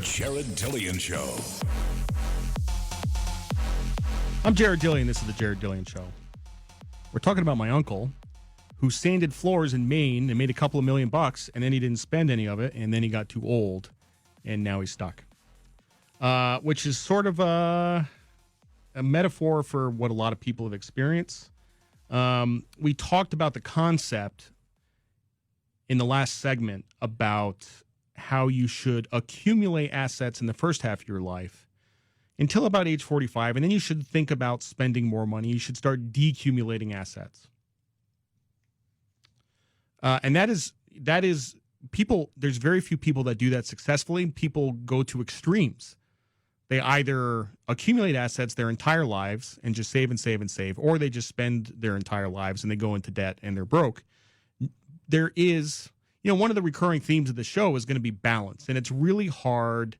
Jared Dillian Show. I'm Jared Dillian. This is the Jared Dillian Show. We're talking about my uncle who sanded floors in Maine and made a couple of $1,000,000, and then he didn't spend any of it, and then he got too old, and now he's stuck. Which is sort of a metaphor for what a lot of people have experienced. We talked about the concept in the last segment about how you should accumulate assets in the first half of your life until about age 45, and then you should think about spending more money. You should start decumulating assets. And that is people, there's very few people that do that successfully. People go to extremes. They either accumulate assets their entire lives and just save and save and save, or they just spend their entire lives and they go into debt and they're broke. There is, one of the recurring themes of the show is going to be balance, and it's really hard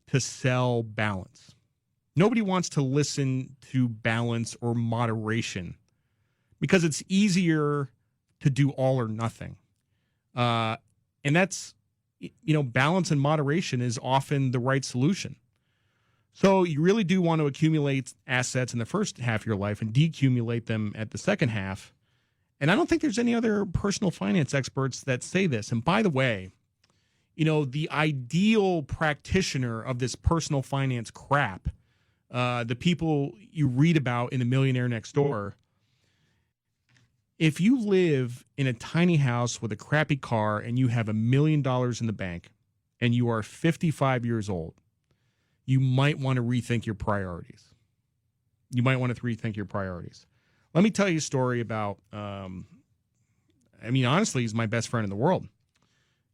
to sell balance. Nobody wants to listen to balance or moderation because it's easier to do all or nothing. And that's, balance and moderation is often the right solution. So you really do want to accumulate assets in the first half of your life and decumulate them at the second half. And I don't think there's any other personal finance experts that say this. And by the way, the ideal practitioner of this personal finance crap, the people you read about in The Millionaire Next Door, if you live in a tiny house with a crappy car and you have $1,000,000 in the bank and you are 55 years old, you might want to rethink your priorities. Let me tell you a story about, honestly, he's my best friend in the world.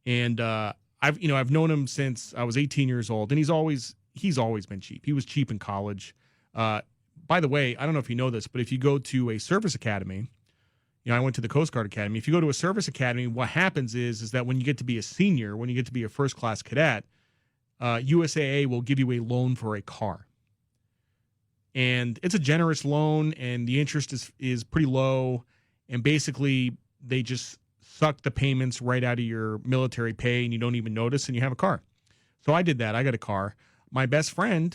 And I've known him since I was 18 years old, and he's always been cheap. He was cheap in college. By the way, I don't know if you know this, but if you go to a service academy, I went to the Coast Guard Academy. If you go to a service academy, what happens is that when you get to be a senior, when you get to be a first-class cadet, USAA will give you a loan for a car. And it's a generous loan, and the interest is pretty low. And basically, they just suck the payments right out of your military pay, and you don't even notice, and you have a car. So I did that. I got a car. My best friend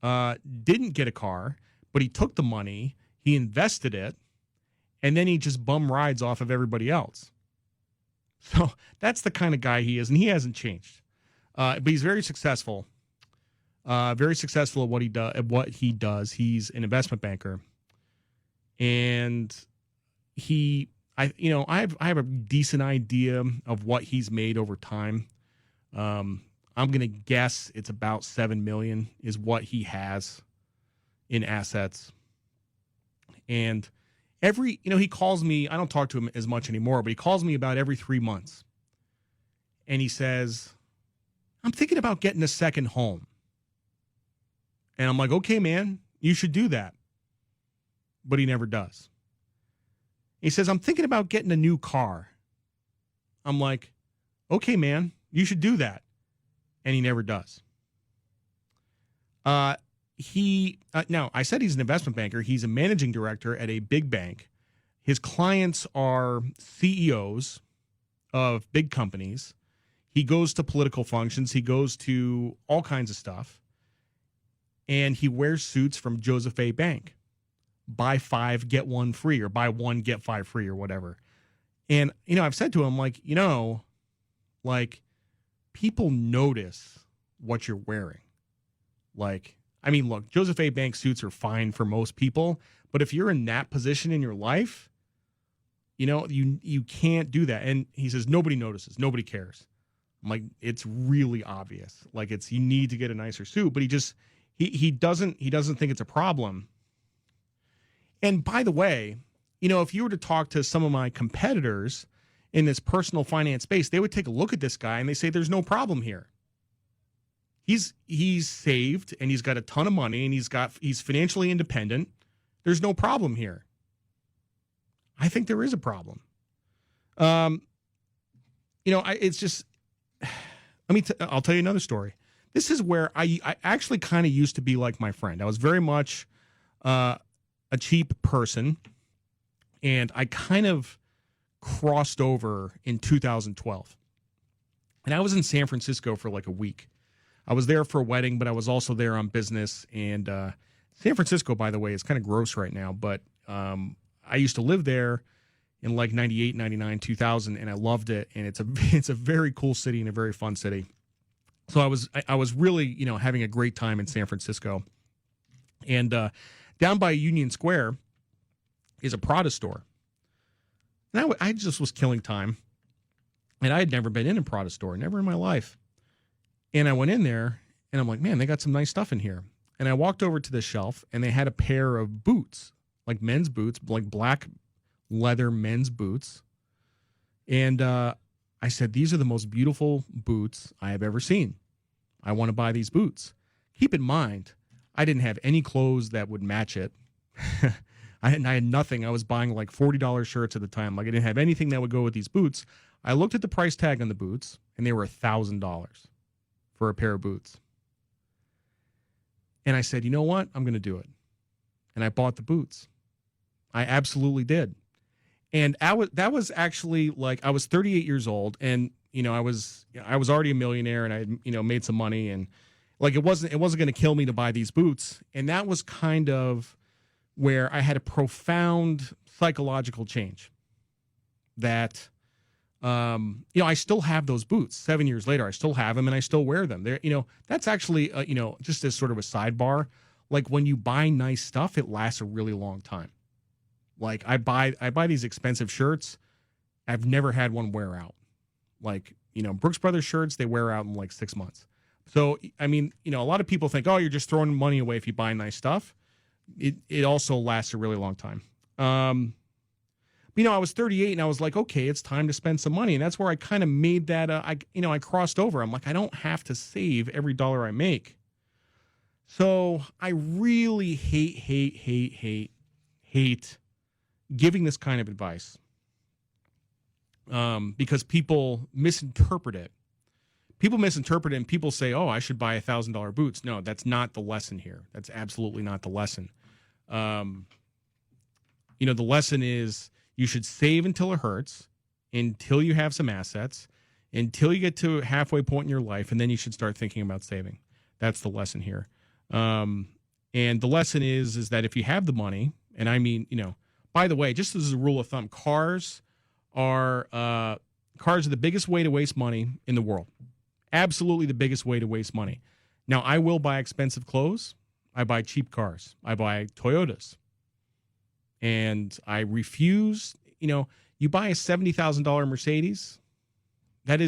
didn't get a car, but he took the money, he invested it, and then he just bum rides off of everybody else. So that's the kind of guy he is, and he hasn't changed. But he's very successful. Very successful at what he does. He's an investment banker, and I have a decent idea of what he's made over time. I'm gonna guess it's about $7 million is what he has in assets. And he calls me. I don't talk to him as much anymore, but he calls me about every 3 months, and he says, "I'm thinking about getting a second home." And I'm like, okay, man, you should do that. But he never does. He says, "I'm thinking about getting a new car." I'm like, okay, man, you should do that. And he never does. Now, I said he's an investment banker. He's a managing director at a big bank. His clients are CEOs of big companies. He goes to political functions. He goes to all kinds of stuff. And he wears suits from Joseph A. Bank. Buy 5, get 1 free, or buy 1, get 5 free, or whatever. And, I've said to him, people notice what you're wearing. Look, Joseph A. Bank suits are fine for most people. But if you're in that position in your life, you can't do that. And he says, nobody notices. Nobody cares. I'm like, it's really obvious. You need to get a nicer suit. But he doesn't think it's a problem. And by the way, if you were to talk to some of my competitors in this personal finance space, they would take a look at this guy and they say there's no problem here. He's saved and he's got a ton of money and he's financially independent. There's no problem here. I think there is a problem. It's just, I'll tell you another story. This is where I actually kind of used to be like my friend. I was very much a cheap person, and I kind of crossed over in 2012. And I was in San Francisco for like a week. I was there for a wedding, but I was also there on business. And San Francisco, by the way, is kind of gross right now, but I used to live there in like 98, 99, 2000, and I loved it. And it's a very cool city and a very fun city. So I was really, having a great time in San Francisco. And down by Union Square is a Prada store. And I just was killing time. And I had never been in a Prada store, never in my life. And I went in there, and I'm like, man, they got some nice stuff in here. And I walked over to the shelf, and they had a pair of boots, like men's boots, like black leather men's boots. And I said, these are the most beautiful boots I have ever seen. I want to buy these boots. Keep in mind, I didn't have any clothes that would match it. I had nothing. I was buying like $40 shirts at the time. Like I didn't have anything that would go with these boots. I looked at the price tag on the boots, and they were $1,000 for a pair of boots. And I said, you know what? I'm going to do it. And I bought the boots. I absolutely did. And that was actually like I was 38 years old, and I was already a millionaire, and I had made some money, and like it wasn't going to kill me to buy these boots. And that was kind of where I had a profound psychological change. That I still have those boots 7 years later. I still have them, and I still wear them. They're that's actually just as sort of a sidebar. Like when you buy nice stuff, it lasts a really long time. Like I buy these expensive shirts. I've never had one wear out. Like, Brooks Brothers shirts, they wear out in like 6 months. So, I mean, a lot of people think, oh, you're just throwing money away if you buy nice stuff. It also lasts a really long time. I was 38 and I was like, okay, it's time to spend some money. And that's where I kind of made that, I crossed over. I'm like, I don't have to save every dollar I make. So I really hate giving this kind of advice because people misinterpret it. People misinterpret it, and people say, oh, I should buy $1,000 boots. No, that's not the lesson here. That's absolutely not the lesson. The lesson is you should save until it hurts, until you have some assets, until you get to a halfway point in your life, and then you should start thinking about saving. That's the lesson here. And the lesson is that if you have the money, and I mean, by the way, just as a rule of thumb, cars are the biggest way to waste money in the world. Absolutely the biggest way to waste money. Now, I will buy expensive clothes. I buy cheap cars. I buy Toyotas. And I refuse, you buy a $70,000 Mercedes, that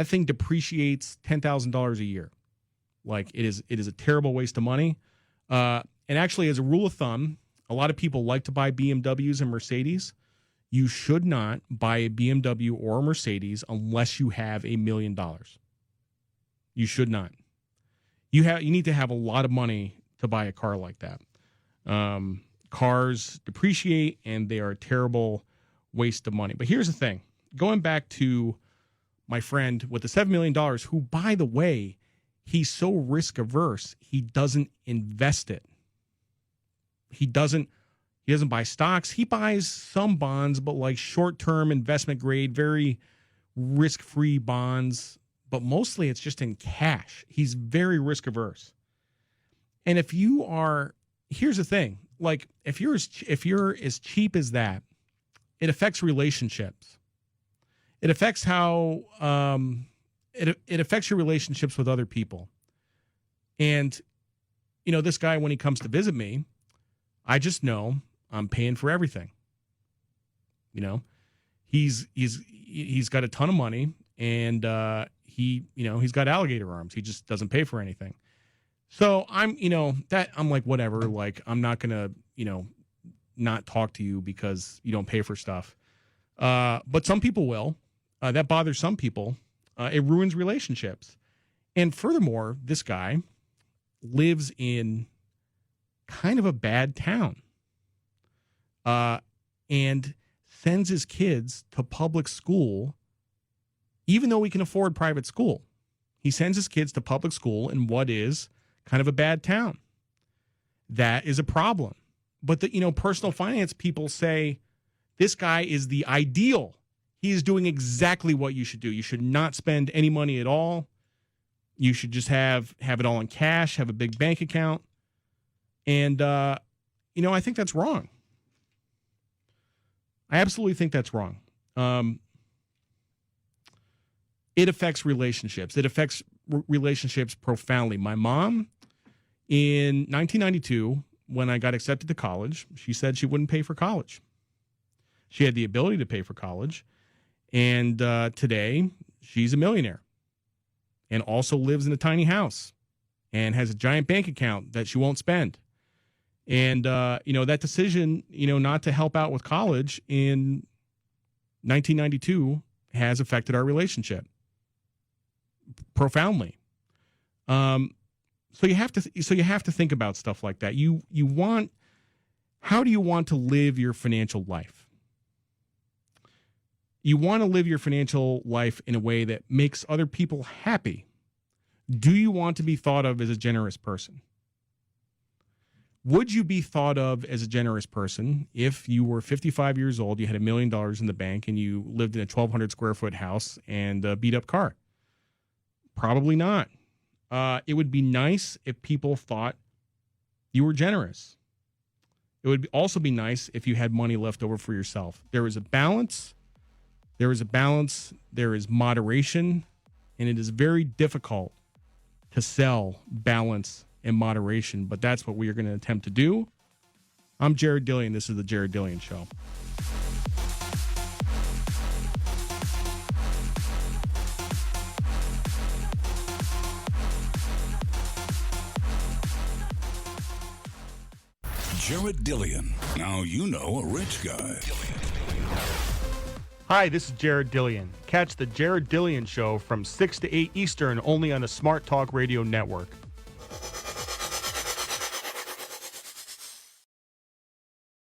thing depreciates $10,000 a year. Like it is a terrible waste of money. And actually, as a rule of thumb, a lot of people like to buy BMWs and Mercedes. You should not buy a BMW or a Mercedes unless you have $1 million. You should not. You need to have a lot of money to buy a car like that. Cars depreciate, and they are a terrible waste of money. But here's the thing. Going back to my friend with the $7 million, who, by the way, he's so risk averse, he doesn't invest it. He doesn't buy stocks. He buys some bonds, but like short-term investment grade, very risk-free bonds. But mostly it's just in cash. He's very risk averse. And here's the thing. Like if you're as cheap as that, it affects relationships. It affects how it affects your relationships with other people. And this guy, when he comes to visit me, I just know I'm paying for everything. He's got a ton of money, and he's got alligator arms. He just doesn't pay for anything. So I'm like, whatever, like I'm not gonna, not talk to you because you don't pay for stuff. But some people will. That bothers some people. It ruins relationships. And furthermore, this guy lives in kind of a bad town. And sends his kids to public school, even though he can afford private school. He sends his kids to public school in what is kind of a bad town. That is a problem. But personal finance people say this guy is the ideal. He is doing exactly what you should do. You should not spend any money at all. You should just have it all in cash, have a big bank account. And, I think that's wrong. I absolutely think that's wrong. It affects relationships. It affects relationships profoundly. My mom, in 1992, when I got accepted to college, she said she wouldn't pay for college. She had the ability to pay for college. And today, she's a millionaire and also lives in a tiny house and has a giant bank account that she won't spend. And, that decision, not to help out with college in 1992 has affected our relationship profoundly. So you have to think about stuff like that. How do you want to live your financial life? You want to live your financial life in a way that makes other people happy. Do you want to be thought of as a generous person? Would you be thought of as a generous person if you were 55 years old, you had $1 million in the bank, and you lived in a 1,200 square foot house and a beat up car? Probably not. It would be nice if people thought you were generous. It would also be nice if you had money left over for yourself. There is a balance. There is moderation, and it is very difficult to sell balance and moderation, but that's what we are going to attempt to do. I'm Jared Dillian. This is the Jared Dillian Show. Jared Dillian. Now you know a rich guy. Hi, this is Jared Dillian. Catch the Jared Dillian Show from 6 to 8 Eastern only on the Smart Talk Radio Network.